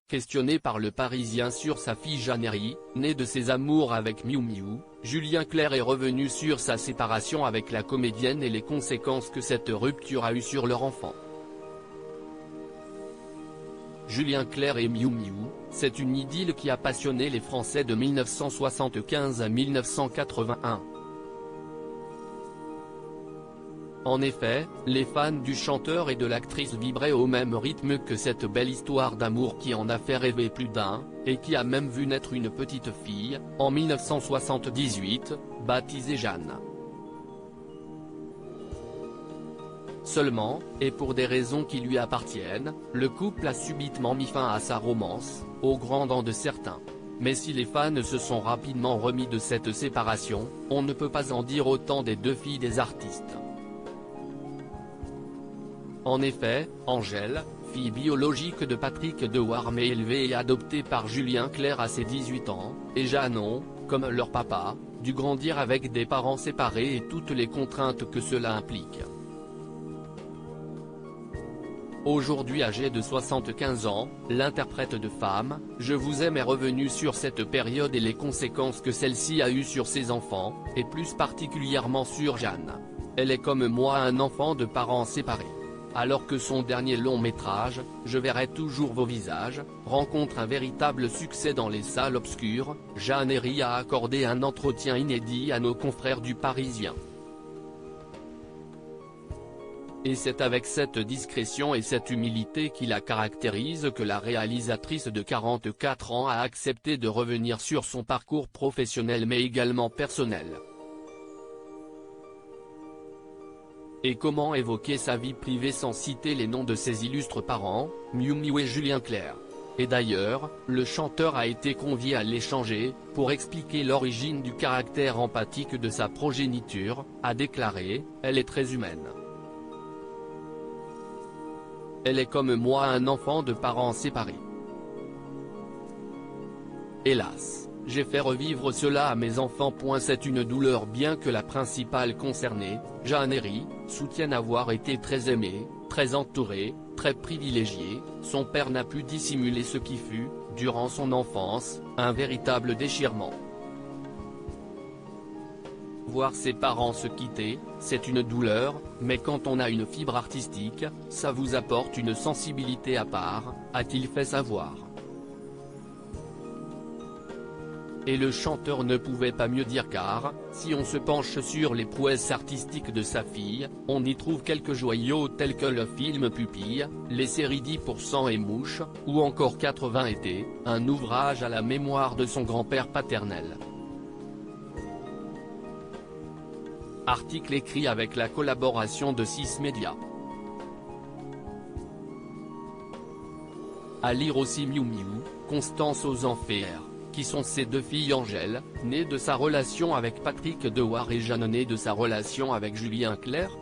Questionné par Le Parisien sur sa fille Jeannery, née de ses amours avec Miou Miou, Julien Clerc est revenu sur sa séparation avec la comédienne et les conséquences que cette rupture a eues sur leur enfant. Julien Clerc et Miou Miou, c'est une idylle qui a passionné les Français de 1975 à 1981. En effet, les fans du chanteur et de l'actrice vibraient au même rythme que cette belle histoire d'amour qui en a fait rêver plus d'un, et qui a même vu naître une petite fille, en 1978, baptisée Jeanne. Seulement, et pour des raisons qui lui appartiennent, le couple a subitement mis fin à sa romance, au grand dam de certains. Mais si les fans se sont rapidement remis de cette séparation, on ne peut pas en dire autant des deux filles des artistes. En effet, Angèle, fille biologique de Patrick Dewar mais élevée et adoptée par Julien Clerc à ses 18 ans, et Jeannot, comme leur papa, dut grandir avec des parents séparés et toutes les contraintes que cela implique. Aujourd'hui âgée de 75 ans, l'interprète de Femme, Je vous aime est revenue sur cette période et les conséquences que celle-ci a eues sur ses enfants, et plus particulièrement sur Jeanne. Elle est comme moi un enfant de parents séparés. Alors que son dernier long métrage, Je verrai toujours vos visages, rencontre un véritable succès dans les salles obscures, Jeannery a accordé un entretien inédit à nos confrères du Parisien. Et c'est avec cette discrétion et cette humilité qui la caractérise que la réalisatrice de 44 ans a accepté de revenir sur son parcours professionnel mais également personnel. Et comment évoquer sa vie privée sans citer les noms de ses illustres parents, Miou Miou et Julien Clerc. Et d'ailleurs, le chanteur a été convié à l'échanger, pour expliquer l'origine du caractère empathique de sa progéniture, a déclaré, « Elle est très humaine. Elle est comme moi un enfant de parents séparés. Hélas. J'ai fait revivre cela à mes enfants. C'est une douleur bien que la principale concernée, Jeannery, soutienne avoir été très aimée, très entourée, très privilégiée, son père n'a pu dissimuler ce qui fut, durant son enfance, un véritable déchirement. Voir ses parents se quitter, c'est une douleur, mais quand on a une fibre artistique, ça vous apporte une sensibilité à part, a-t-il fait savoir. Et le chanteur ne pouvait pas mieux dire car, si on se penche sur les prouesses artistiques de sa fille, on y trouve quelques joyaux tels que le film Pupille, les séries 10% et Mouche, ou encore 80 étés, un ouvrage à la mémoire de son grand-père paternel. Article écrit avec la collaboration de 6 médias. À lire aussi Miou Miou, Constance aux Enfers, qui sont ses deux filles Angèle, née de sa relation avec Patrick Dewar et Jeanne née de sa relation avec Julien Clerc.